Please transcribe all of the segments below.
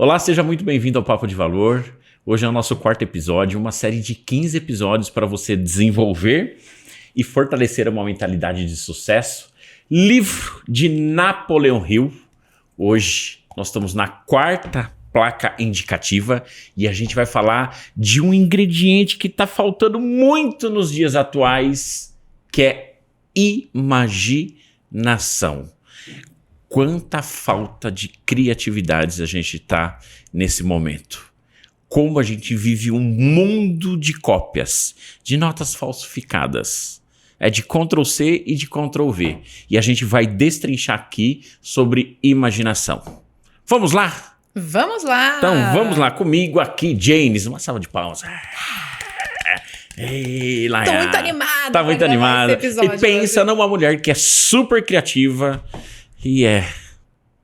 Olá, seja muito bem-vindo ao Papo de Valor. Hoje é o nosso quarto episódio, uma série de 15 episódios para você desenvolver e fortalecer uma mentalidade de sucesso. Livro de Napoleão Hill. Hoje nós estamos na quarta placa indicativa e a gente vai falar de um ingrediente que está faltando muito nos dias atuais, que é imaginação. Quanta falta de criatividades a gente está nesse momento. Como a gente vive um mundo de cópias, de notas falsificadas. É de Ctrl+C e de Ctrl+V. E a gente vai destrinchar aqui sobre imaginação. Vamos lá? Vamos lá! Então vamos lá, comigo aqui, Janes. Uma salva de palmas. Ei, Laia. Tô muito animada. Tá muito animada. E pensa numa mulher que é super criativa. E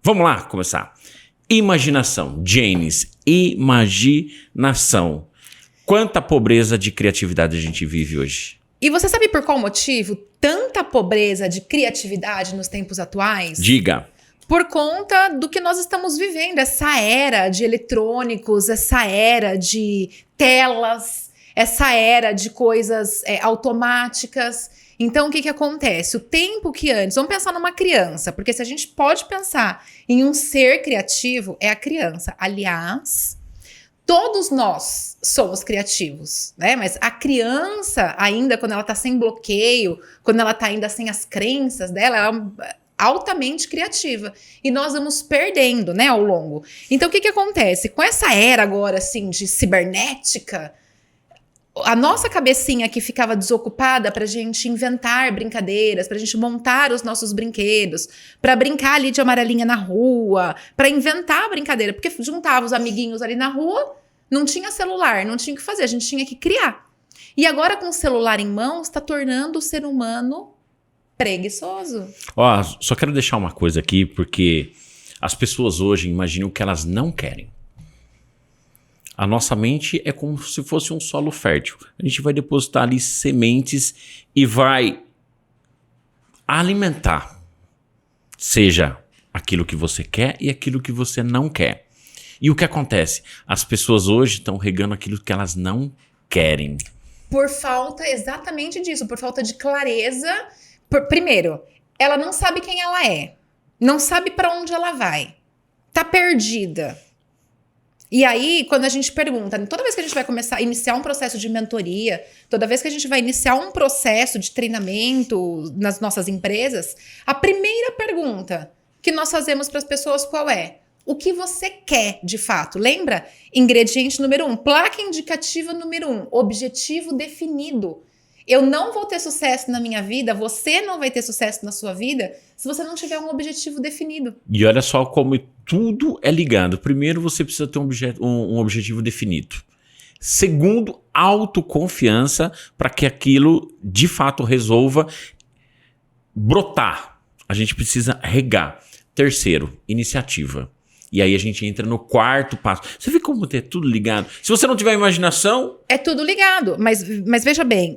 vamos lá começar. Imaginação. Janes, imaginação. Quanta pobreza de criatividade a gente vive hoje? E você sabe por qual motivo tanta pobreza de criatividade nos tempos atuais? Diga. Por conta do que nós estamos vivendo, essa era de eletrônicos, essa era de telas, essa era de coisas automáticas. Então, o que acontece? O tempo que antes... Vamos pensar numa criança, porque se a gente pode pensar em um ser criativo, é a criança. Aliás, todos nós somos criativos, né? Mas a criança, ainda quando ela tá sem bloqueio, quando ela tá ainda sem as crenças dela, ela é altamente criativa. E nós vamos perdendo, né, ao longo. Então, o que acontece? Com essa era agora, assim, de cibernética... A nossa cabecinha que ficava desocupada pra gente inventar brincadeiras, pra gente montar os nossos brinquedos, pra brincar ali de amarelinha na rua, pra inventar brincadeira, porque juntava os amiguinhos ali na rua, não tinha celular, não tinha o que fazer, a gente tinha que criar. E agora com o celular em mãos, tá tornando o ser humano preguiçoso. Ó, só quero deixar uma coisa aqui, porque as pessoas hoje imaginam o que elas não querem. A nossa mente é como se fosse um solo fértil. A gente vai depositar ali sementes e vai alimentar. Seja aquilo que você quer e aquilo que você não quer. E o que acontece? As pessoas hoje estão regando aquilo que elas não querem. Por falta exatamente disso, por falta de clareza. Primeiro, ela não sabe quem ela é. Não sabe para onde ela vai. Tá perdida. E aí, quando a gente pergunta, toda vez que a gente vai começar a iniciar um processo de mentoria, toda vez que a gente vai iniciar um processo de treinamento nas nossas empresas, a primeira pergunta que nós fazemos para as pessoas qual é? O que você quer de fato? Lembra? Ingrediente número 1, placa indicativa número 1, objetivo definido. Eu não vou ter sucesso na minha vida, você não vai ter sucesso na sua vida se você não tiver um objetivo definido. E olha só como tudo é ligado. Primeiro, você precisa ter um objetivo definido. Segundo, autoconfiança para que aquilo de fato resolva brotar. A gente precisa regar. Terceiro, iniciativa. E aí a gente entra no quarto passo. Você vê como é tudo ligado? Se você não tiver imaginação... É tudo ligado. Mas veja bem,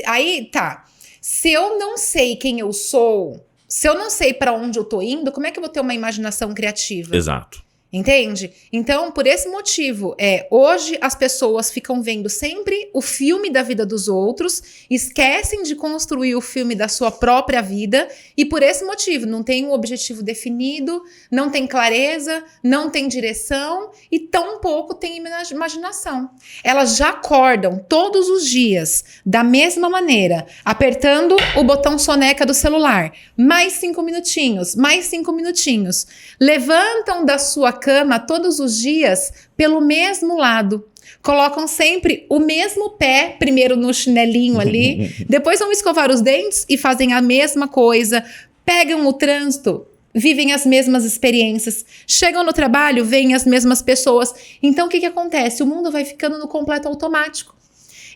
aí tá. Se eu não sei quem eu sou, se eu não sei pra onde eu tô indo, como é que eu vou ter uma imaginação criativa? Exato. Entende? Então, por esse motivo, hoje as pessoas ficam vendo sempre o filme da vida dos outros, esquecem de construir o filme da sua própria vida e por esse motivo não tem um objetivo definido, não tem clareza, não tem direção e tampouco tem imaginação. Elas já acordam todos os dias da mesma maneira, apertando o botão soneca do celular. Mais 5 minutinhos, mais 5 minutinhos. Levantam da sua cama todos os dias pelo mesmo lado. Colocam sempre o mesmo pé, primeiro no chinelinho ali, depois vão escovar os dentes e fazem a mesma coisa, pegam o trânsito, vivem as mesmas experiências, chegam no trabalho, veem as mesmas pessoas. Então o que acontece? O mundo vai ficando no completo automático.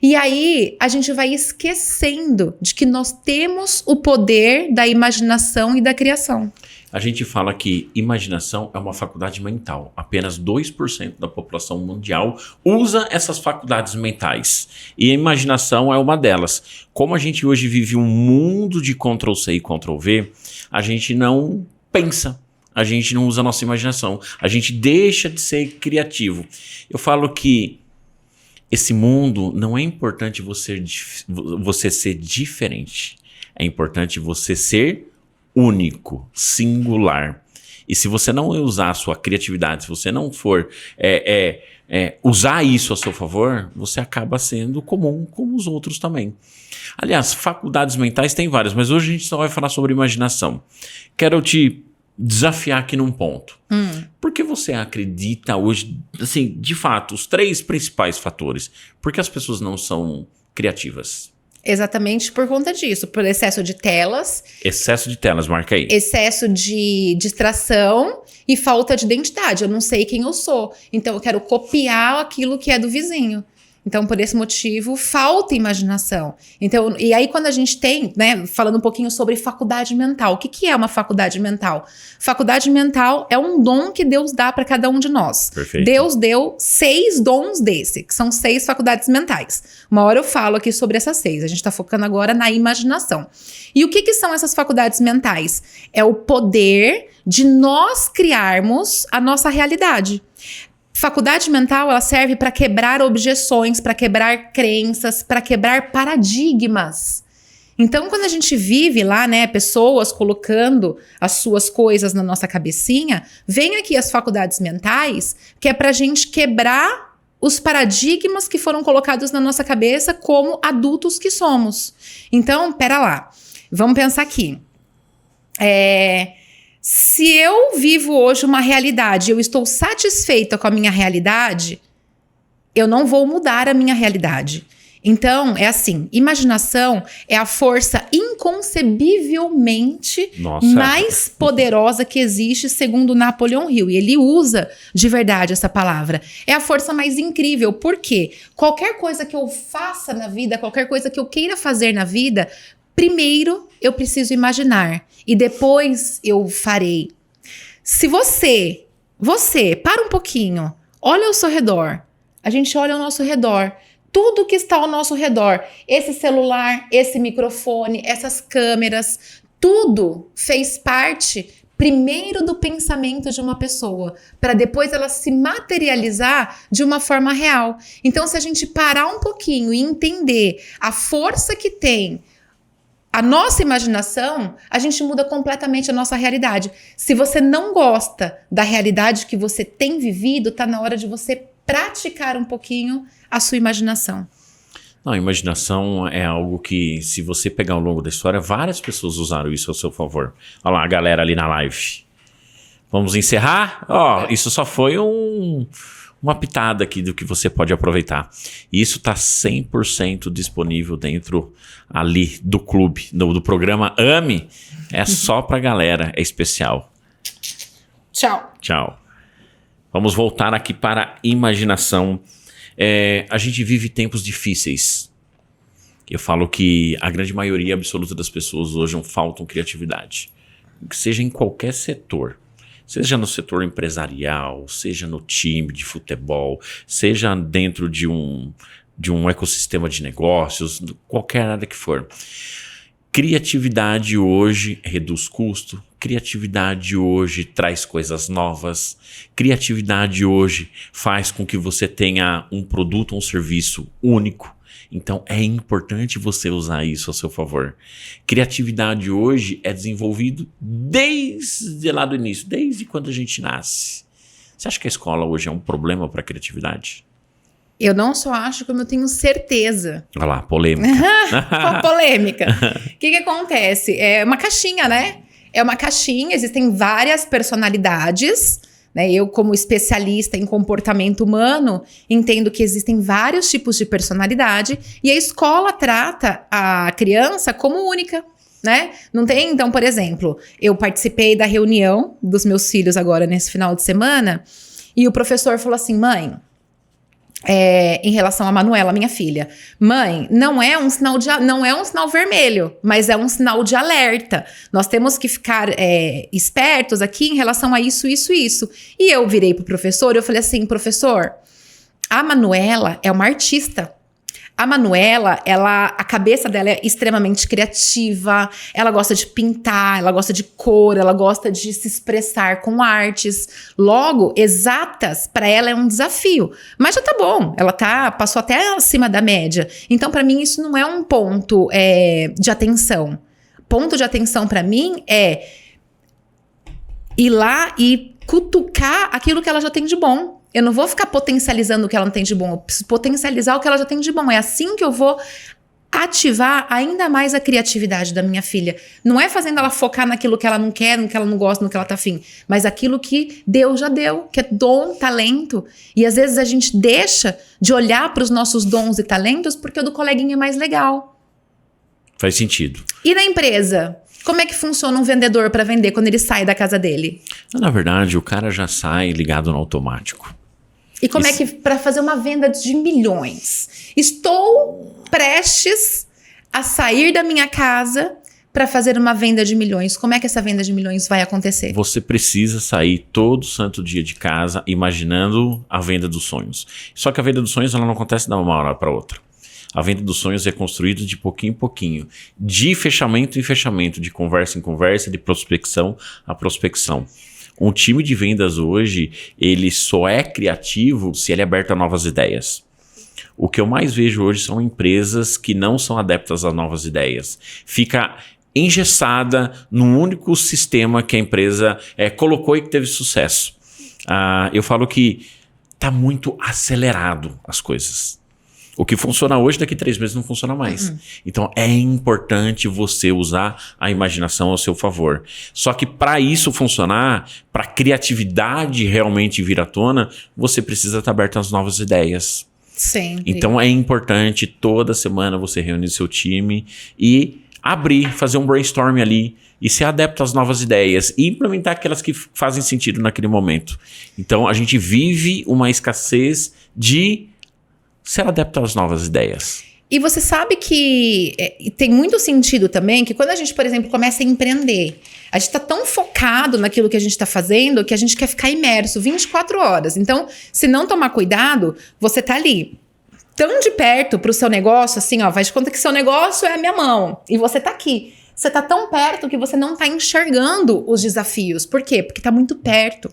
E aí a gente vai esquecendo de que nós temos o poder da imaginação e da criação. A gente fala que imaginação é uma faculdade mental. Apenas 2% da população mundial usa essas faculdades mentais. E a imaginação é uma delas. Como a gente hoje vive um mundo de Ctrl+C e Ctrl+V, a gente não pensa. a gente não usa a nossa imaginação. A gente deixa de ser criativo. Eu falo que esse mundo não é importante você ser diferente. É importante você ser único, singular. E se você não usar a sua criatividade, se você não for usar isso a seu favor, você acaba sendo comum como os outros também. Aliás, faculdades mentais tem várias, mas hoje a gente só vai falar sobre imaginação. Quero te desafiar aqui num ponto. Por que você acredita hoje, assim, de fato, os 3 principais fatores? Por que as pessoas não são criativas? Exatamente por conta disso, por excesso de telas. Excesso de telas, marca aí. Excesso de distração e falta de identidade. Eu não sei quem eu sou, então eu quero copiar aquilo que é do vizinho. Então, por esse motivo, falta imaginação. Então, e aí quando a gente tem, né, falando um pouquinho sobre faculdade mental. O que é uma faculdade mental? Faculdade mental é um dom que Deus dá para cada um de nós. Perfeito. Deus deu 6 dons que são 6 faculdades mentais. Uma hora eu falo aqui sobre essas 6. A gente está focando agora na imaginação. E o que são essas faculdades mentais? É o poder de nós criarmos a nossa realidade. Faculdade mental, ela serve para quebrar objeções, para quebrar crenças, para quebrar paradigmas. Então, quando a gente vive lá, né, pessoas colocando as suas coisas na nossa cabecinha, vem aqui as faculdades mentais, que é pra gente quebrar os paradigmas que foram colocados na nossa cabeça como adultos que somos. Então, pera lá, vamos pensar aqui. Se eu vivo hoje uma realidade, eu estou satisfeita com a minha realidade, eu não vou mudar a minha realidade. Então, é assim, imaginação é a força inconcebivelmente mais poderosa que existe, segundo Napoleon Hill. E ele usa de verdade essa palavra. É a força mais incrível. Por quê? Qualquer coisa que eu faça na vida, qualquer coisa que eu queira fazer na vida, primeiro eu preciso imaginar e depois eu farei. Se você, para um pouquinho, olha ao seu redor. A gente olha ao nosso redor. Tudo que está ao nosso redor, esse celular, esse microfone, essas câmeras, tudo fez parte primeiro do pensamento de uma pessoa, para depois ela se materializar de uma forma real. Então, se a gente parar um pouquinho e entender a força que tem a nossa imaginação, a gente muda completamente a nossa realidade. Se você não gosta da realidade que você tem vivido, tá na hora de você praticar um pouquinho a sua imaginação. Não, a imaginação é algo que, se você pegar ao longo da história, várias pessoas usaram isso ao seu favor. Olha lá a galera ali na live. Vamos encerrar? Isso só foi uma pitada aqui do que você pode aproveitar. E isso está 100% disponível dentro ali do clube, do programa AME. É só pra galera, é especial. Tchau. Tchau. Vamos voltar aqui para a imaginação. A gente vive tempos difíceis. Eu falo que a grande maioria absoluta das pessoas hoje faltam criatividade. Seja em qualquer setor. Seja no setor empresarial, seja no time de futebol, seja dentro de um ecossistema de negócios, qualquer área que for. Criatividade hoje reduz custo, criatividade hoje traz coisas novas, criatividade hoje faz com que você tenha um produto ou um serviço único. Então é importante você usar isso a seu favor. Criatividade hoje é desenvolvido desde lá do início, desde quando a gente nasce. Você acha que a escola hoje é um problema para a criatividade? Eu não só acho, como eu tenho certeza. Olha lá, polêmica. Polêmica. O que acontece? É uma caixinha, né? É uma caixinha, existem várias personalidades, né? Eu, como especialista em comportamento humano, entendo que existem vários tipos de personalidade e a escola trata a criança como única, né? Não tem, então, por exemplo, eu participei da reunião dos meus filhos agora nesse final de semana e o professor falou assim, mãe, em relação a Manuela, minha filha. Mãe, não é um sinal vermelho, mas é um sinal de alerta. Nós temos que ficar espertos aqui em relação a isso, isso, isso. E eu virei pro professor e eu falei assim, professor, a Manuela é uma artista. A Manuela, a cabeça dela é extremamente criativa, ela gosta de pintar, ela gosta de cor, ela gosta de se expressar com artes. Logo, exatas para ela é um desafio. Mas já tá bom, ela passou até acima da média. Então, para mim, isso não é um ponto de atenção. Ponto de atenção para mim é ir lá e cutucar aquilo que ela já tem de bom. Eu não vou ficar potencializando o que ela não tem de bom, eu preciso potencializar o que ela já tem de bom. É assim que eu vou ativar ainda mais a criatividade da minha filha. Não é fazendo ela focar naquilo que ela não quer, no que ela não gosta, no que ela tá afim, mas aquilo que Deus já deu, que é dom, talento. E às vezes a gente deixa de olhar para os nossos dons e talentos porque o do coleguinha é mais legal. Faz sentido. E na empresa? Como é que funciona um vendedor para vender quando ele sai da casa dele? Na verdade, o cara já sai ligado no automático. E como é que, para fazer uma venda de milhões, estou prestes a sair da minha casa para fazer uma venda de milhões. Como é que essa venda de milhões vai acontecer? Você precisa sair todo santo dia de casa imaginando a venda dos sonhos. Só que a venda dos sonhos ela não acontece de uma hora para outra. A venda dos sonhos é construída de pouquinho em pouquinho, de fechamento em fechamento, de conversa em conversa, de prospecção a prospecção. Um time de vendas hoje, ele só é criativo se ele é aberto a novas ideias. O que eu mais vejo hoje são empresas que não são adeptas a novas ideias. Fica engessada num único sistema que a empresa colocou e que teve sucesso. Eu falo que está muito acelerado as coisas. O que funciona hoje, daqui a 3 meses não funciona mais. Então, é importante você usar a imaginação ao seu favor. Só que para isso funcionar, para a criatividade realmente vir à tona, você precisa estar aberto às novas ideias. Sempre. Então, é importante toda semana você reunir seu time e fazer um brainstorm ali e ser adepto às novas ideias e implementar aquelas que fazem sentido naquele momento. Então, a gente vive uma escassez de ser adepto às novas ideias. E você sabe que tem muito sentido também que quando a gente, por exemplo, começa a empreender, a gente está tão focado naquilo que a gente está fazendo que a gente quer ficar imerso 24 horas. Então, se não tomar cuidado, você tá ali tão de perto pro seu negócio, assim, ó, faz de conta que seu negócio é a minha mão e você tá aqui. Você tá tão perto que você não tá enxergando os desafios. Por quê? Porque tá muito perto.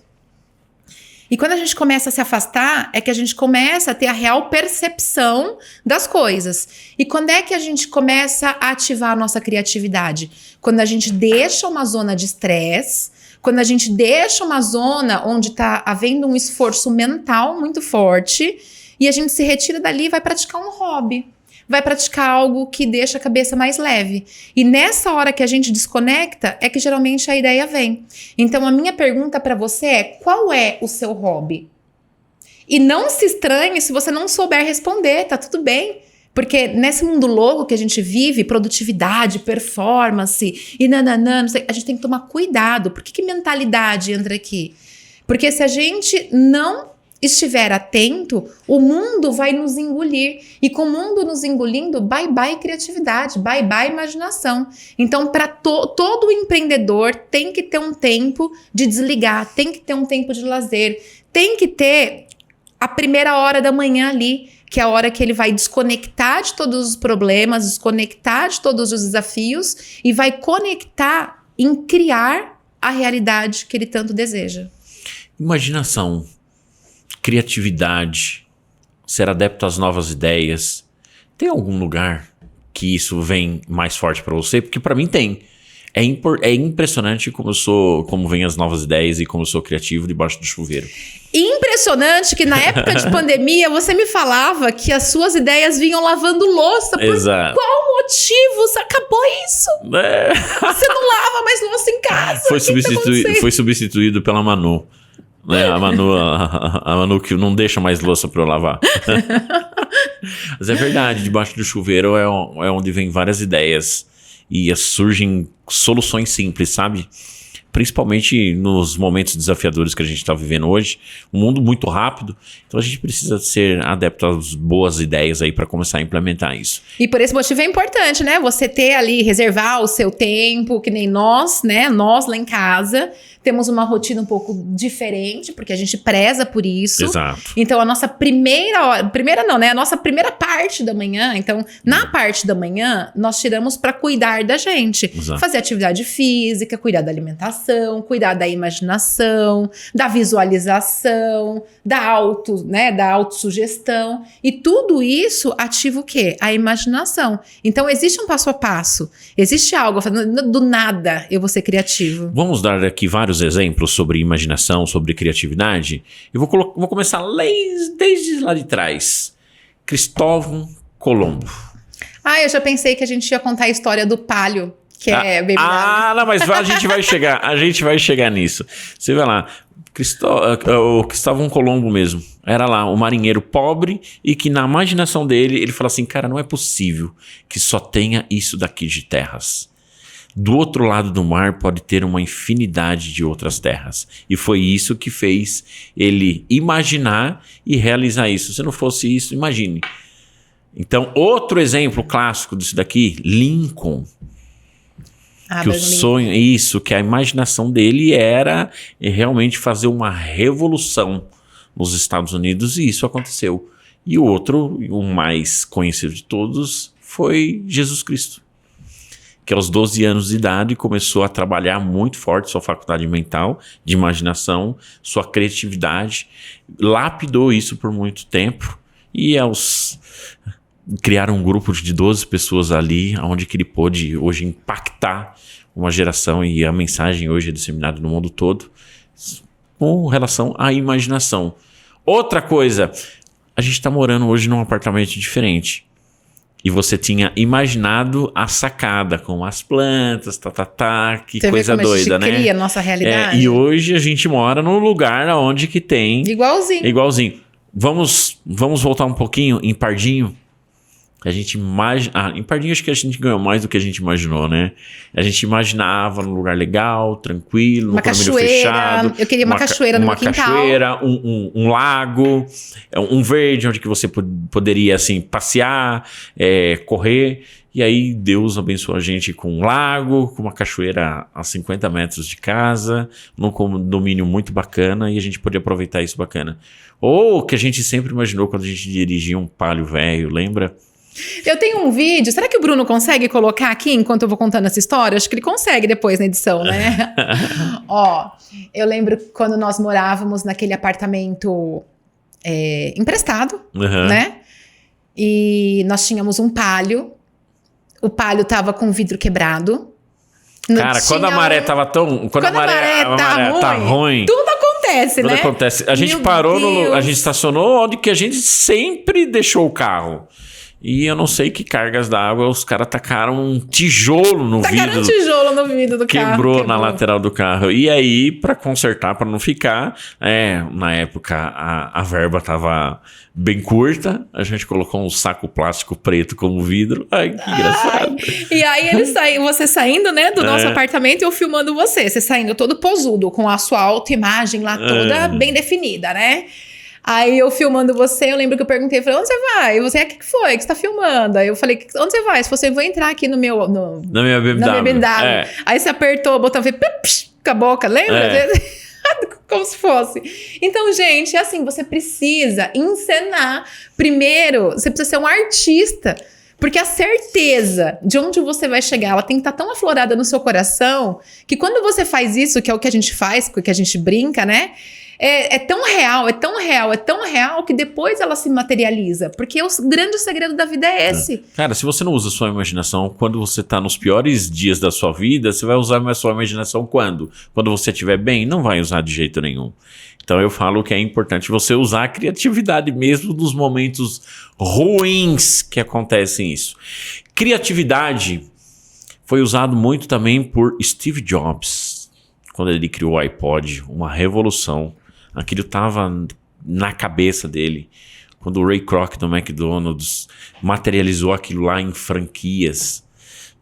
E quando a gente começa a se afastar, é que a gente começa a ter a real percepção das coisas. E quando é que a gente começa a ativar a nossa criatividade? Quando a gente deixa uma zona de estresse, quando a gente deixa uma zona onde está havendo um esforço mental muito forte, e a gente se retira dali e vai praticar um hobby. Vai praticar algo que deixa a cabeça mais leve. E nessa hora que a gente desconecta, é que geralmente a ideia vem. Então, a minha pergunta para você é, qual é o seu hobby? E não se estranhe se você não souber responder, tá tudo bem. Porque nesse mundo louco que a gente vive, produtividade, performance, e nananã, a gente tem que tomar cuidado. Por que mentalidade entra aqui? Porque se a gente não estiver atento, o mundo vai nos engolir. E com o mundo nos engolindo, bye bye criatividade, bye bye imaginação. Então, para todo empreendedor tem que ter um tempo de desligar, tem que ter um tempo de lazer, tem que ter a primeira hora da manhã ali, que é a hora que ele vai desconectar de todos os problemas, desconectar de todos os desafios e vai conectar em criar a realidade que ele tanto deseja. Imaginação, criatividade, ser adepto às novas ideias. Tem algum lugar que isso vem mais forte para você? Porque para mim tem. É impressionante como vem as novas ideias e como eu sou criativo debaixo do chuveiro. Impressionante que na época de pandemia você me falava que as suas ideias vinham lavando louça. Exato. Por qual motivo? Acabou isso? Você não lava mais louça em casa. Foi substituído pela Manu. Né? A Manu que não deixa mais louça para eu lavar. Mas é verdade, debaixo do chuveiro é onde vem várias ideias e surgem soluções simples, sabe? principalmente nos momentos desafiadores que a gente está vivendo hoje, um mundo muito rápido, então a gente precisa ser adepto às boas ideias aí para começar a implementar isso. E por esse motivo é importante, né? Você ter ali, reservar o seu tempo, que nem nós, né? Nós lá em casa temos uma rotina um pouco diferente, porque a gente preza por isso. Exato. Então, a nossa a nossa primeira parte da manhã, então, na parte da manhã, nós tiramos para cuidar da gente. Exato. Fazer atividade física, cuidar da alimentação, cuidar da imaginação, da visualização, da autossugestão. E tudo isso ativa o quê? A imaginação. Então, existe um passo a passo. Existe algo, do nada eu vou ser criativo. Vamos dar aqui vários exemplos sobre imaginação, sobre criatividade. Eu vou começar desde lá de trás. Cristóvão Colombo. Eu já pensei que a gente ia contar a história do palio, que é bem não, mas a gente vai chegar nisso. Você vê lá, o Cristóvão Colombo mesmo, era lá um marinheiro pobre e que na imaginação dele, ele fala assim, cara, não é possível que só tenha isso daqui de terras. Do outro lado do mar pode ter uma infinidade de outras terras. E foi isso que fez ele imaginar e realizar isso. Se não fosse isso, imagine. Então, outro exemplo clássico disso daqui, Lincoln. Que o sonho, que a imaginação dele era realmente fazer uma revolução nos Estados Unidos, e isso aconteceu. E o outro, o mais conhecido de todos, foi Jesus Cristo, que aos 12 anos de idade começou a trabalhar muito forte sua faculdade mental, de imaginação, sua criatividade, lapidou isso por muito tempo, e criaram um grupo de 12 pessoas ali, onde que ele pôde hoje impactar uma geração, e a mensagem hoje é disseminada no mundo todo com relação à imaginação. Outra coisa, a gente está morando hoje num apartamento diferente. E você tinha imaginado a sacada com as plantas, que você coisa doida, né? Cria a nossa realidade. E hoje a gente mora num lugar onde que tem... Igualzinho. Vamos voltar um pouquinho em Pardinho. A gente em Pardinho acho que a gente ganhou mais do que a gente imaginou, né? A gente imaginava num lugar legal, tranquilo, no condomínio fechado. Eu queria uma cachoeira no meu quintal. Uma cachoeira, um lago, um verde onde que você poderia assim passear, correr. E aí Deus abençoou a gente com um lago, com uma cachoeira a 50 metros de casa, num condomínio muito bacana, e a gente podia aproveitar isso bacana. Ou que a gente sempre imaginou quando a gente dirigia um Palio velho, lembra? Eu tenho um vídeo, será que o Bruno consegue colocar aqui enquanto eu vou contando essa história? Acho que ele consegue depois na edição, né? Eu lembro quando nós morávamos naquele apartamento emprestado, né? E nós tínhamos um Palio. O Palio tava com o vidro quebrado. Cara, quando a maré tava quando a maré tá ruim... Tudo acontece, né? Acontece. A gente a gente estacionou onde que a gente sempre deixou o carro. E eu não sei que cargas d'água, os caras tacaram um tijolo no vidro. Tacaram um tijolo no vidro do carro. Quebrou na lateral do carro. E aí, pra consertar, pra não ficar, na época a verba tava bem curta, a gente colocou um saco plástico preto como vidro. Ai, que engraçado. E aí você saindo, né, do nosso apartamento e eu filmando você saindo todo posudo, com a sua autoimagem lá toda bem definida, né? Aí eu filmando você, eu lembro que eu perguntei, falei, onde você vai? E você, o que foi? Que você tá filmando? Aí eu falei, onde você vai? Se você vou entrar aqui na minha BMW. Aí você apertou o botão, fez com a boca, lembra? Como se fosse. Então, gente, assim, você precisa encenar. Primeiro, você precisa ser um artista. Porque a certeza de onde você vai chegar, ela tem que estar tão aflorada no seu coração, que quando você faz isso, que é o que a gente faz, que a gente brinca, né? É tão real, que depois ela se materializa. Porque o grande segredo da vida é esse. Cara, se você não usa a sua imaginação, quando você tá nos piores dias da sua vida, você vai usar a sua imaginação quando? Quando você estiver bem? Não vai usar de jeito nenhum. Então eu falo que é importante você usar a criatividade mesmo nos momentos ruins que acontecem isso. Criatividade foi usado muito também por Steve Jobs. Quando ele criou o iPod, uma revolução. Aquilo estava na cabeça dele. Quando o Ray Kroc do McDonald's materializou aquilo lá em franquias.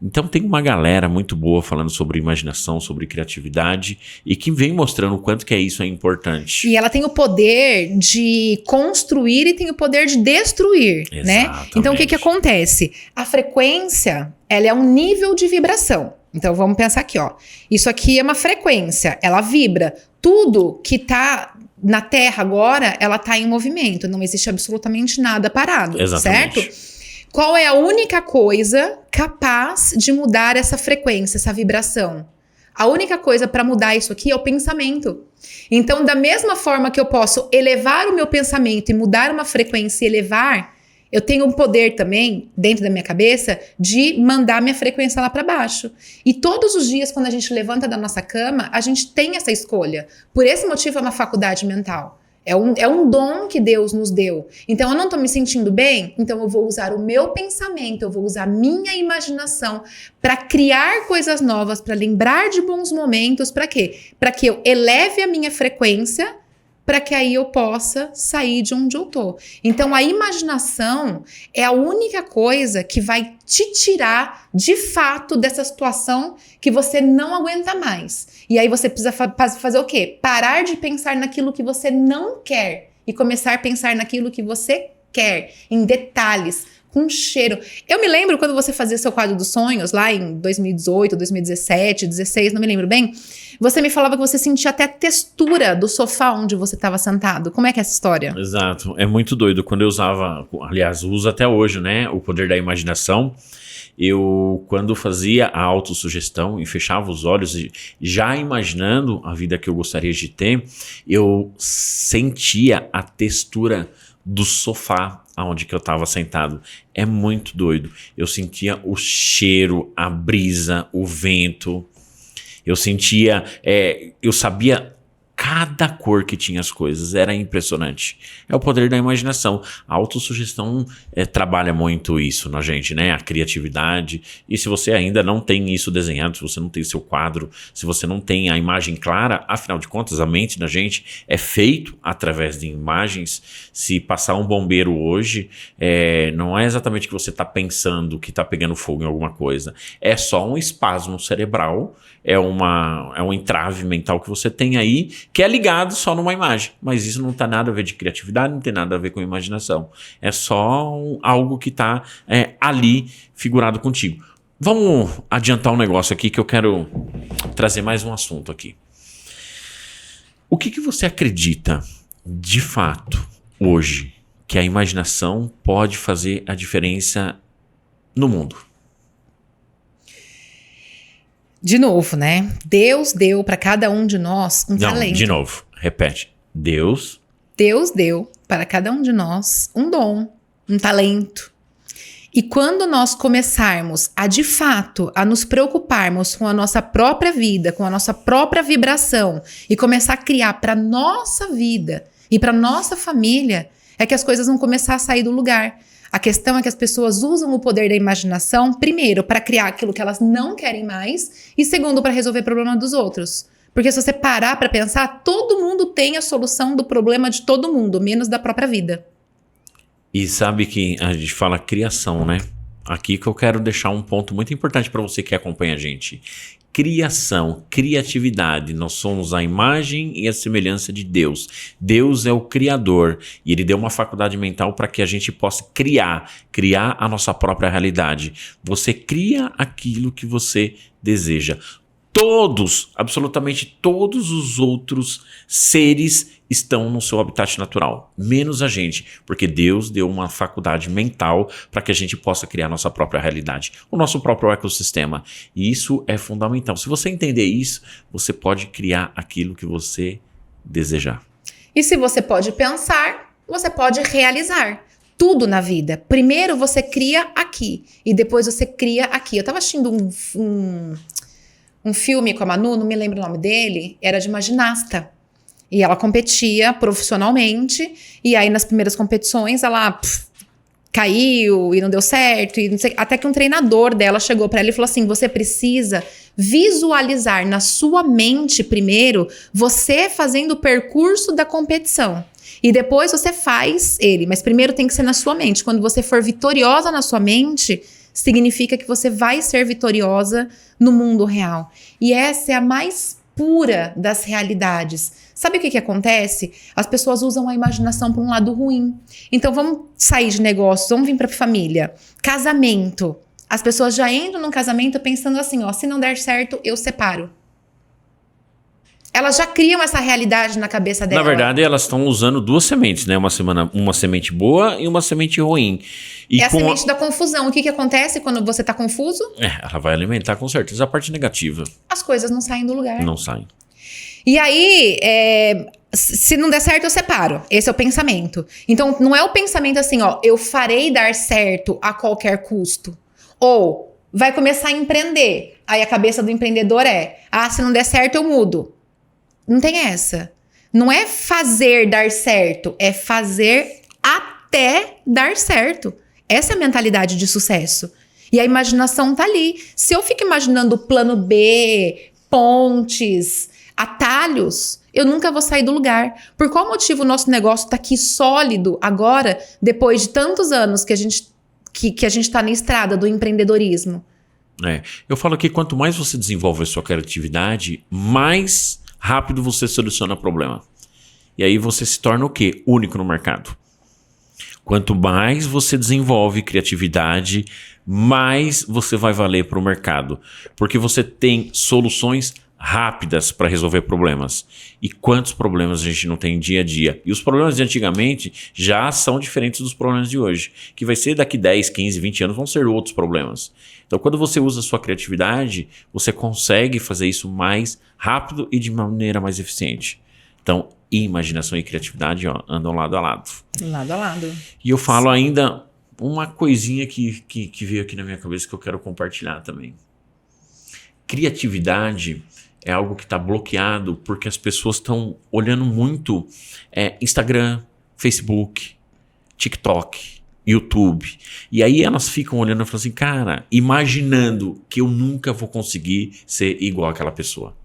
Então tem uma galera muito boa falando sobre imaginação, sobre criatividade e que vem mostrando o quanto que isso é importante. E ela tem o poder de construir e tem o poder de destruir, né? Então o que acontece? A frequência, ela é um nível de vibração. Então vamos pensar aqui, ó. Isso aqui é uma frequência, ela vibra. Tudo que tá na Terra agora, ela tá em movimento. Não existe absolutamente nada parado, Exatamente. certo? Qual é a única coisa capaz de mudar essa frequência, essa vibração? A única coisa para mudar isso aqui é o pensamento. Então, da mesma forma que eu posso elevar o meu pensamento e mudar uma frequência e elevar, eu tenho um poder também, dentro da minha cabeça, de mandar minha frequência lá para baixo. E todos os dias, quando a gente levanta da nossa cama, a gente tem essa escolha. Por esse motivo, é uma faculdade mental. É um dom que Deus nos deu. Então, eu não tô me sentindo bem, então eu vou usar o meu pensamento, eu vou usar a minha imaginação para criar coisas novas, para lembrar de bons momentos. Para quê? Para que eu eleve a minha frequência, para que aí eu possa sair de onde eu tô. Então, a imaginação é a única coisa que vai te tirar, de fato, dessa situação que você não aguenta mais. E aí você precisa fazer o quê? Parar de pensar naquilo que você não quer e começar a pensar naquilo que você quer, em detalhes, com cheiro. Eu me lembro quando você fazia seu quadro dos sonhos, lá em 2018, 2017, 2016, não me lembro bem, você me falava que você sentia até a textura do sofá onde você estava sentado. Como é que é essa história? Exato, é muito doido. Quando eu usava, aliás, uso até hoje, né, o poder da imaginação, eu, quando fazia a autossugestão e fechava os olhos, já imaginando a vida que eu gostaria de ter, eu sentia a textura do sofá onde que eu estava sentado. É muito doido. Eu sentia o cheiro, a brisa, o vento. Eu sentia, eu sabia cada cor que tinha as coisas, era impressionante. É o poder da imaginação. A autossugestão trabalha muito isso na gente, né? A criatividade. E se você ainda não tem isso desenhado, se você não tem o seu quadro, se você não tem a imagem clara, afinal de contas, a mente da gente é feito através de imagens. Se passar um bombeiro hoje, não é exatamente que você está pensando que está pegando fogo em alguma coisa. É só um espasmo cerebral, é um entrave mental que você tem aí, que é ligado só numa imagem. Mas isso não tem nada a ver de criatividade, não tem nada a ver com imaginação. É só algo que está ali figurado contigo. Vamos adiantar um negócio aqui que eu quero trazer mais um assunto aqui. O que você acredita de fato hoje que a imaginação pode fazer a diferença no mundo? De novo, né? Deus deu para cada um de nós um talento. De novo, repete. Deus deu para cada um de nós um dom, um talento. E quando nós começarmos a, de fato, a nos preocuparmos com a nossa própria vida, com a nossa própria vibração e começar a criar para nossa vida e para nossa família, é que as coisas vão começar a sair do lugar. A questão é que as pessoas usam o poder da imaginação, primeiro, para criar aquilo que elas não querem mais, e segundo, para resolver o problema dos outros. Porque se você parar para pensar, todo mundo tem a solução do problema de todo mundo, menos da própria vida. E sabe que a gente fala criação, né? Aqui que eu quero deixar um ponto muito importante para você que acompanha a gente. Criação, criatividade, nós somos a imagem e a semelhança de Deus. Deus é o Criador e Ele deu uma faculdade mental para que a gente possa criar a nossa própria realidade. Você cria aquilo que você deseja. Todos, absolutamente todos os outros seres estão no seu habitat natural, menos a gente, porque Deus deu uma faculdade mental para que a gente possa criar a nossa própria realidade, o nosso próprio ecossistema. E isso é fundamental. Se você entender isso, você pode criar aquilo que você desejar. E se você pode pensar, você pode realizar. Tudo na vida. Primeiro você cria aqui e depois você cria aqui. Eu estava assistindo um filme com a Manu, não me lembro o nome dele, era de uma ginasta. E ela competia profissionalmente, e aí nas primeiras competições ela caiu e não deu certo, e não sei, até que um treinador dela chegou para ela e falou assim: você precisa visualizar na sua mente primeiro você fazendo o percurso da competição. E depois você faz ele, mas primeiro tem que ser na sua mente. Quando você for vitoriosa na sua mente, significa que você vai ser vitoriosa no mundo real. E essa é a mais pura das realidades. Sabe o que acontece? As pessoas usam a imaginação para um lado ruim. Então vamos sair de negócios, vamos vir para família. Casamento. As pessoas já entram num casamento pensando assim, ó, se não der certo, eu separo. Elas já criam essa realidade na cabeça dela. Na verdade, elas estão usando duas sementes, né? Uma semente boa e uma semente ruim. E é a semente da confusão. O que acontece quando você tá confuso? Ela vai alimentar com certeza a parte negativa. As coisas não saem do lugar. Não saem. E aí, se não der certo, eu separo. Esse é o pensamento. Então, não é o pensamento assim, ó, eu farei dar certo a qualquer custo. Ou, vai começar a empreender. Aí a cabeça do empreendedor se não der certo, eu mudo. Não tem essa. Não é fazer dar certo, é fazer até dar certo. Essa é a mentalidade de sucesso. E a imaginação tá ali. Se eu fico imaginando plano B, pontes, atalhos, eu nunca vou sair do lugar. Por qual motivo o nosso negócio tá aqui sólido agora, depois de tantos anos que a gente tá na estrada do empreendedorismo? Eu falo que quanto mais você desenvolve a sua criatividade, mais rápido você soluciona o problema. E aí você se torna o quê? Único no mercado. Quanto mais você desenvolve criatividade, mais você vai valer para o mercado. Porque você tem soluções rápidas para resolver problemas. E quantos problemas a gente não tem dia a dia? E os problemas de antigamente já são diferentes dos problemas de hoje. Que vai ser daqui 10, 15, 20 anos, vão ser outros problemas. Então, quando você usa a sua criatividade, você consegue fazer isso mais rápido e de maneira mais eficiente. Então, imaginação e criatividade andam lado a lado. Lado a lado. E eu falo ainda uma coisinha que veio aqui na minha cabeça que eu quero compartilhar também. Criatividade é algo que está bloqueado porque as pessoas estão olhando muito Instagram, Facebook, TikTok, YouTube. E aí elas ficam olhando e falam assim, cara, imaginando que eu nunca vou conseguir ser igual àquela pessoa.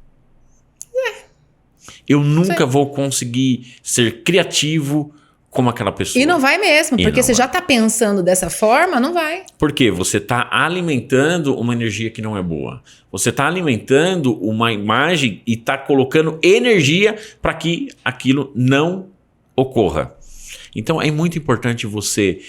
Eu nunca vou conseguir ser criativo como aquela pessoa. E não vai mesmo, porque você já tá pensando dessa forma, não vai. Porque você tá alimentando uma energia que não é boa. Você tá alimentando uma imagem e tá colocando energia para que aquilo não ocorra. Então é muito importante você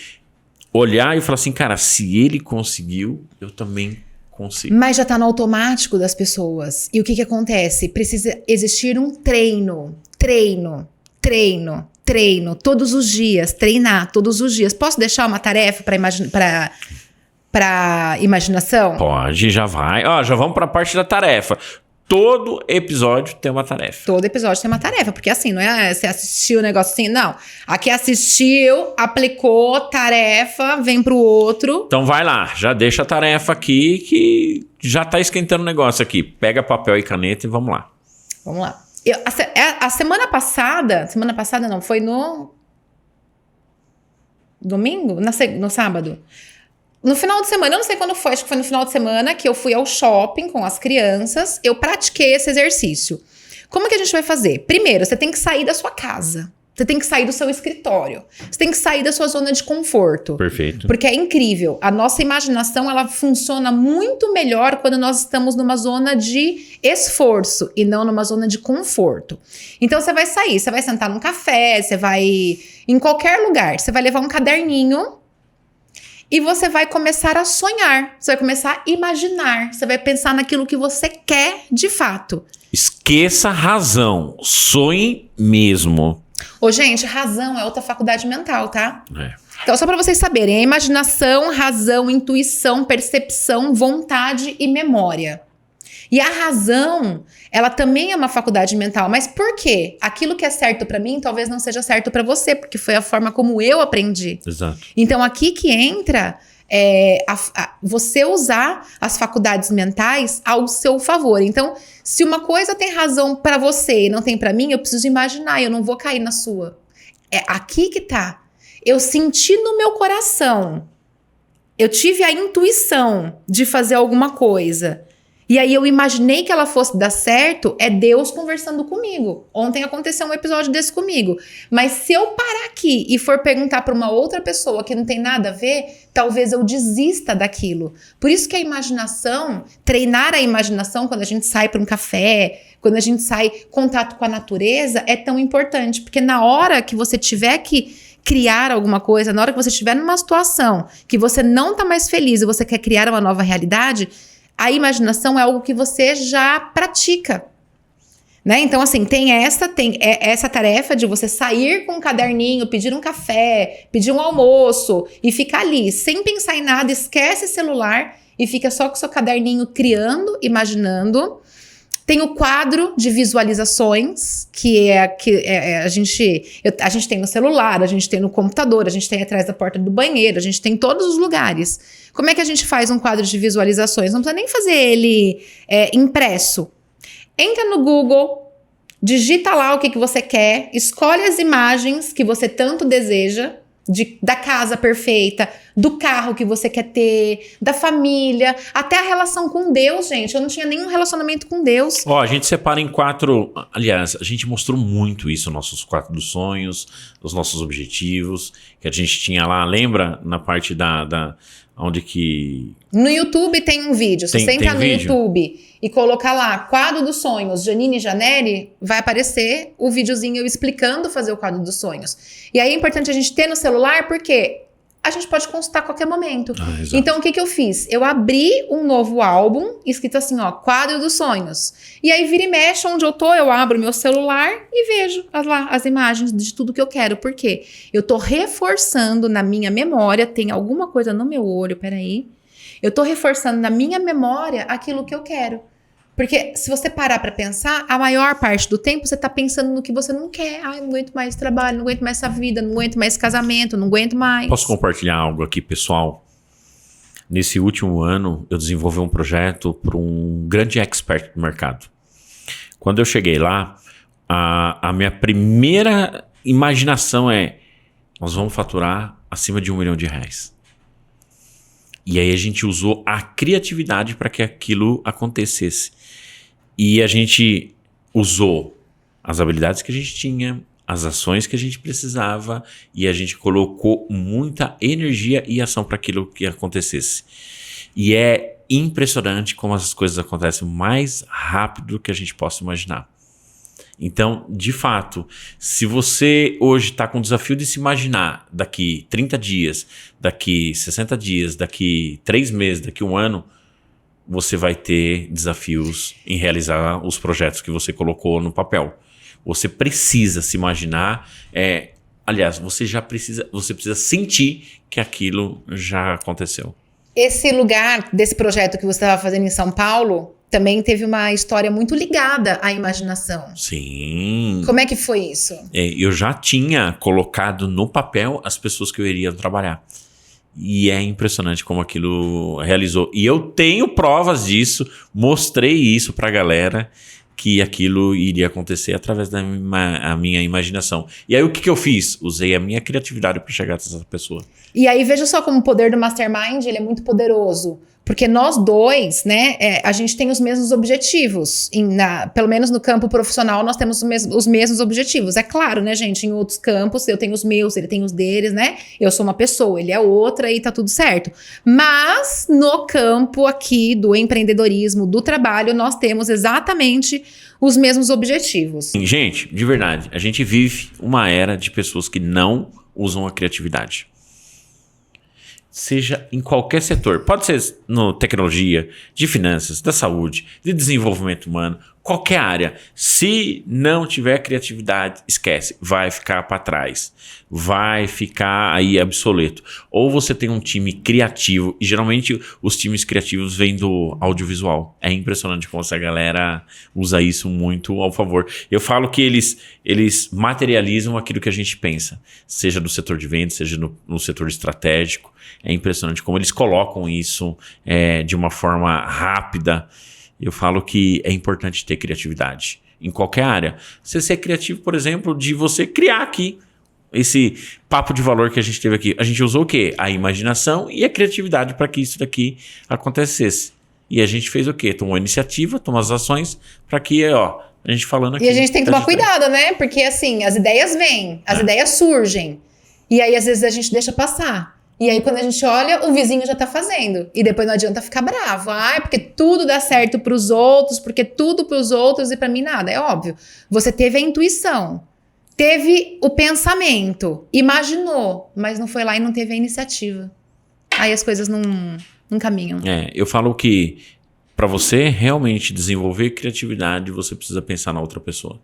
olhar e falar assim, cara, se ele conseguiu, eu também consigo. Mas já tá no automático das pessoas. E o que acontece? Precisa existir um treino, todos os dias, treinar todos os dias. Posso deixar uma tarefa para imaginação? Pode, já vai. Já vamos para a parte da tarefa. Todo episódio tem uma tarefa. Todo episódio tem uma tarefa, porque assim, não é você assistiu o negócio assim, não. Aqui assistiu, aplicou, tarefa, vem pro outro. Então vai lá, já deixa a tarefa aqui que já tá esquentando o negócio aqui. Pega papel e caneta e vamos lá. Vamos lá. A semana passada não, foi no domingo? No sábado. No final de semana, eu não sei quando foi, acho que foi no final de semana que eu fui ao shopping com as crianças, eu pratiquei esse exercício. Como que a gente vai fazer? Primeiro, você tem que sair da sua casa. Você tem que sair do seu escritório. Você tem que sair da sua zona de conforto. Perfeito. Porque é incrível. A nossa imaginação, ela funciona muito melhor quando nós estamos numa zona de esforço e não numa zona de conforto. Então, você vai sair, você vai sentar num café, você vai em qualquer lugar. Você vai levar um caderninho e você vai começar a sonhar. Você vai começar a imaginar. Você vai pensar naquilo que você quer de fato. Esqueça a razão. Sonhe mesmo. Ô, gente, razão é outra faculdade mental, tá? Então, só pra vocês saberem, é imaginação, razão, intuição, percepção, vontade e memória. E a razão, ela também é uma faculdade mental. Mas por quê? Aquilo que é certo pra mim, talvez não seja certo pra você, porque foi a forma como eu aprendi. Exato. Então, aqui que entra você usar as faculdades mentais ao seu favor. Então, se uma coisa tem razão pra você e não tem pra mim, eu preciso imaginar, eu não vou cair na sua. É aqui que tá. Eu senti no meu coração, eu tive a intuição de fazer alguma coisa. E aí eu imaginei que ela fosse dar certo, é Deus conversando comigo. Ontem aconteceu um episódio desse comigo. Mas se eu parar aqui e for perguntar para uma outra pessoa que não tem nada a ver, talvez eu desista daquilo. Por isso que a imaginação, treinar a imaginação quando a gente sai para um café, quando a gente sai em contato com a natureza, é tão importante. Porque na hora que você tiver que criar alguma coisa, na hora que você estiver numa situação que você não está mais feliz e você quer criar uma nova realidade, a imaginação é algo que você já pratica, né? Então, assim, tem essa tarefa de você sair com um caderninho, pedir um café, pedir um almoço e ficar ali, sem pensar em nada, esquece celular e fica só com o seu caderninho criando, imaginando. Tem o quadro de visualizações, a gente tem no celular, a gente tem no computador, a gente tem atrás da porta do banheiro, a gente tem em todos os lugares. Como é que a gente faz um quadro de visualizações? Não precisa nem fazer ele impresso. Entra no Google, digita lá o que você quer, escolhe as imagens que você tanto deseja, da casa perfeita, do carro que você quer ter, da família, até a relação com Deus, gente. Eu não tinha nenhum relacionamento com Deus. Ó, a gente separa em 4... Aliás, a gente mostrou muito isso, nossos 4 dos sonhos, os nossos objetivos, que a gente tinha lá, lembra? Na parte onde que... No YouTube tem um vídeo. Se você entrar no YouTube e colocar lá, quadro dos sonhos, Janine Janelli, vai aparecer o videozinho eu explicando fazer o quadro dos sonhos. E aí é importante a gente ter no celular, porque a gente pode consultar a qualquer momento. Então, o que eu fiz? Eu abri um novo álbum, escrito assim, ó, quadro dos sonhos. E aí, vira e mexe, onde eu tô, eu abro meu celular e vejo lá as imagens de tudo que eu quero. Por quê? Eu tô reforçando na minha memória, tem alguma coisa no meu olho, peraí. Eu tô reforçando na minha memória aquilo que eu quero. Porque se você parar pra pensar, a maior parte do tempo você tá pensando no que você não quer. Ai, não aguento mais trabalho, não aguento mais essa vida, não aguento mais casamento, não aguento mais. Posso compartilhar algo aqui, pessoal? Nesse último ano, eu desenvolvi um projeto para um grande expert do mercado. Quando eu cheguei lá, a minha primeira imaginação é: nós vamos faturar acima de R$1 milhão. E aí a gente usou a criatividade para que aquilo acontecesse. E a gente usou as habilidades que a gente tinha, as ações que a gente precisava, e a gente colocou muita energia e ação para aquilo que acontecesse. E é impressionante como as coisas acontecem mais rápido do que a gente possa imaginar. Então, de fato, se você hoje está com o desafio de se imaginar daqui 30 dias, daqui 60 dias, daqui 3 meses, daqui 1 ano, você vai ter desafios em realizar os projetos que você colocou no papel. Você precisa se imaginar, aliás, você precisa sentir que aquilo já aconteceu. Esse lugar desse projeto que você estava fazendo em São Paulo também teve uma história muito ligada à imaginação. Sim. Como é que foi isso? Eu já tinha colocado no papel as pessoas que eu iria trabalhar. E é impressionante como aquilo realizou. E eu tenho provas disso, mostrei isso pra galera, que aquilo iria acontecer através da minha imaginação. E aí o que eu fiz? Usei a minha criatividade para chegar a essa pessoa. E aí veja só como o poder do Mastermind ele é muito poderoso. Porque nós dois, né, a gente tem os mesmos objetivos. Pelo menos no campo profissional, nós temos os mesmos objetivos. É claro, né, gente? Em outros campos, eu tenho os meus, ele tem os deles, né? Eu sou uma pessoa, ele é outra e tá tudo certo. Mas no campo aqui do empreendedorismo, do trabalho, nós temos exatamente os mesmos objetivos. Gente, de verdade, a gente vive uma era de pessoas que não usam a criatividade. Seja em qualquer setor, pode ser no tecnologia, de finanças, da saúde, de desenvolvimento humano, qualquer área. Se não tiver criatividade, esquece, vai ficar para trás, vai ficar aí obsoleto. Ou você tem um time criativo, e geralmente os times criativos vêm do audiovisual. É impressionante como essa galera usa isso muito ao favor. Eu falo que eles materializam aquilo que a gente pensa, seja no setor de vendas, seja no setor estratégico. É impressionante como eles colocam isso de uma forma rápida. Eu falo que é importante ter criatividade em qualquer área. Você ser criativo, por exemplo, de você criar aqui esse papo de valor que a gente teve aqui. A gente usou o quê? A imaginação e a criatividade para que isso daqui acontecesse. E a gente fez o quê? Tomou a iniciativa, tomou as ações para que, ó, a gente falando aqui. E a gente tem que tomar cuidado, né? Porque assim, as ideias vêm, as ideias surgem. E aí, às vezes, a gente deixa passar. E aí, quando a gente olha, o vizinho já tá fazendo. E depois não adianta ficar bravo. Ah, porque tudo dá certo pros outros, porque tudo pros outros e pra mim nada. É óbvio. Você teve a intuição, teve o pensamento, imaginou, mas não foi lá e não teve a iniciativa. Aí as coisas não caminham. Eu falo que para você realmente desenvolver criatividade, você precisa pensar na outra pessoa.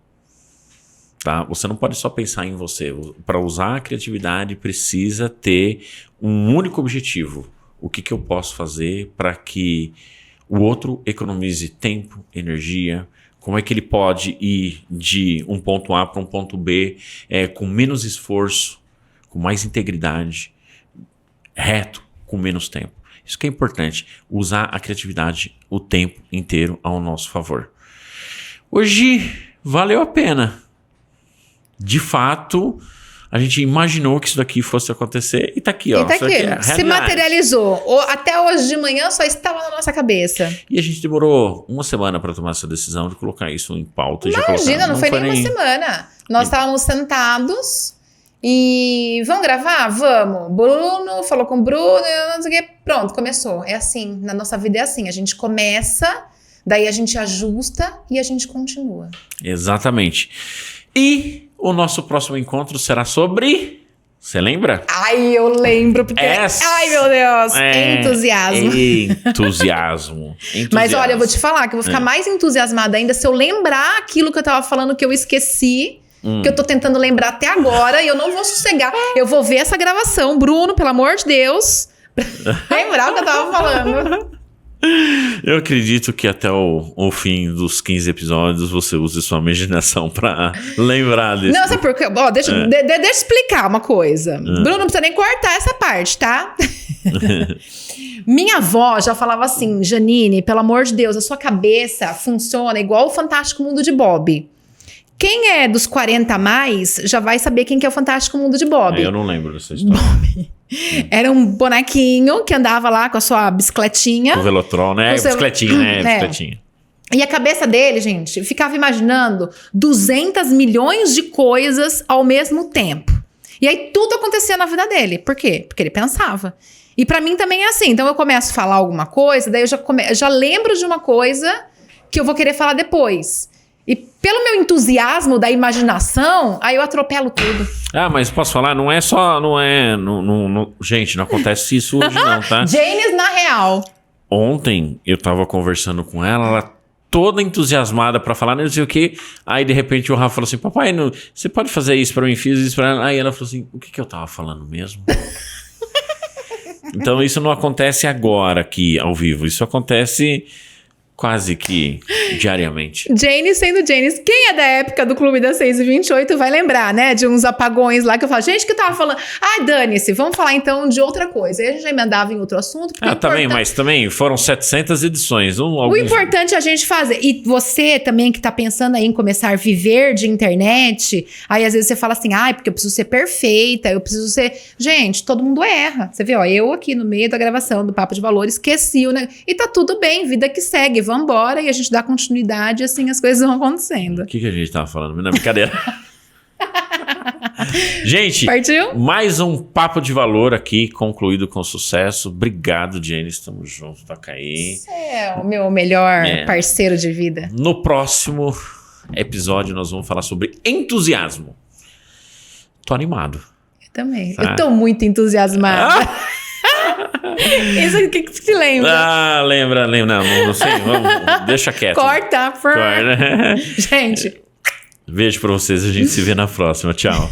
Tá? Você não pode só pensar em você. Para usar a criatividade, precisa ter um único objetivo. O que eu posso fazer para que o outro economize tempo, energia? Como é que ele pode ir de um ponto A para um ponto B com menos esforço, com mais integridade, reto, com menos tempo? Isso que é importante, usar a criatividade o tempo inteiro ao nosso favor. Hoje valeu a pena. De fato, a gente imaginou que isso daqui fosse acontecer e tá aqui, ó. E tá aqui, se materializou. Até hoje de manhã só estava na nossa cabeça. E a gente demorou uma semana para tomar essa decisão de colocar isso em pauta. Imagina, não foi nem uma semana. Nós estávamos sentados e vamos gravar? Vamos. Bruno falou com o Bruno, não sei o que. Pronto, começou. É assim, na nossa vida é assim. A gente começa, daí a gente ajusta e a gente continua. Exatamente. E o nosso próximo encontro será sobre... Você lembra? Ai, eu lembro. Porque... Ai, meu Deus. Entusiasmo. Entusiasmo. Mas olha, eu vou te falar que eu vou ficar mais entusiasmada ainda se eu lembrar aquilo que eu tava falando que eu esqueci. Que eu tô tentando lembrar até agora e eu não vou sossegar. Eu vou ver essa gravação, Bruno, pelo amor de Deus, pra lembrar o que eu tava falando. Eu acredito que até o fim dos 15 episódios você use sua imaginação pra lembrar disso. Não, sabe por quê? Ó, deixa eu explicar uma coisa. Bruno, não precisa nem cortar essa parte, tá? Minha avó já falava assim, Janine, pelo amor de Deus, a sua cabeça funciona igual o Fantástico Mundo de Bob. Quem é dos 40 a mais já vai saber quem que é o Fantástico Mundo de Bob. Eu não lembro dessa história. Bob. Era um bonequinho que andava lá com a sua bicicletinha. O Velotrol, né? Bicicletinha, né? Bicicletinha. E a cabeça dele, gente, ficava imaginando 200 milhões de coisas ao mesmo tempo. E aí tudo acontecia na vida dele. Por quê? Porque ele pensava. E pra mim também é assim. Então eu começo a falar alguma coisa, daí eu já lembro de uma coisa que eu vou querer falar depois. E pelo meu entusiasmo da imaginação, aí eu atropelo tudo. Ah, mas posso falar? Não é só... gente, não acontece isso hoje não, tá? Janis na real. Ontem eu tava conversando com ela toda entusiasmada pra falar, não sei o quê. Aí de repente o Rafa falou assim, papai, você pode fazer isso pra mim? Fiz isso pra ela. Aí ela falou assim, o que eu tava falando mesmo? Então isso não acontece agora aqui ao vivo. Isso acontece... quase que diariamente. Janis sendo Janis. Quem é da época do Clube das 6h28 vai lembrar, né? De uns apagões lá que eu falo, gente, que eu tava falando. Ah, dane-se, vamos falar então de outra coisa. Aí a gente já emendava em outro assunto. Também, mas também foram 700 edições. O importante é a gente fazer. E você também que tá pensando aí em começar a viver de internet, aí às vezes você fala assim, porque eu preciso ser perfeita, eu preciso ser... Gente, todo mundo erra. Você vê, ó, eu aqui no meio da gravação do Papo de Valor esqueci, né? E tá tudo bem, vida que segue. Vambora e a gente dá continuidade e assim as coisas vão acontecendo. O que a gente tava falando? Não é brincadeira. Gente, partiu? Mais um Papo de Valor aqui, concluído com sucesso. Obrigado, Jenny. Estamos juntos, toca aí. Você é o meu melhor parceiro de vida. No próximo episódio nós vamos falar sobre entusiasmo. Tô animado. Eu também. Tá? Eu tô muito entusiasmada. Isso aqui que te lembra? Lembra. Não sei. Deixa quieto. Corta. Gente. Beijo pra vocês. A gente se vê na próxima. Tchau.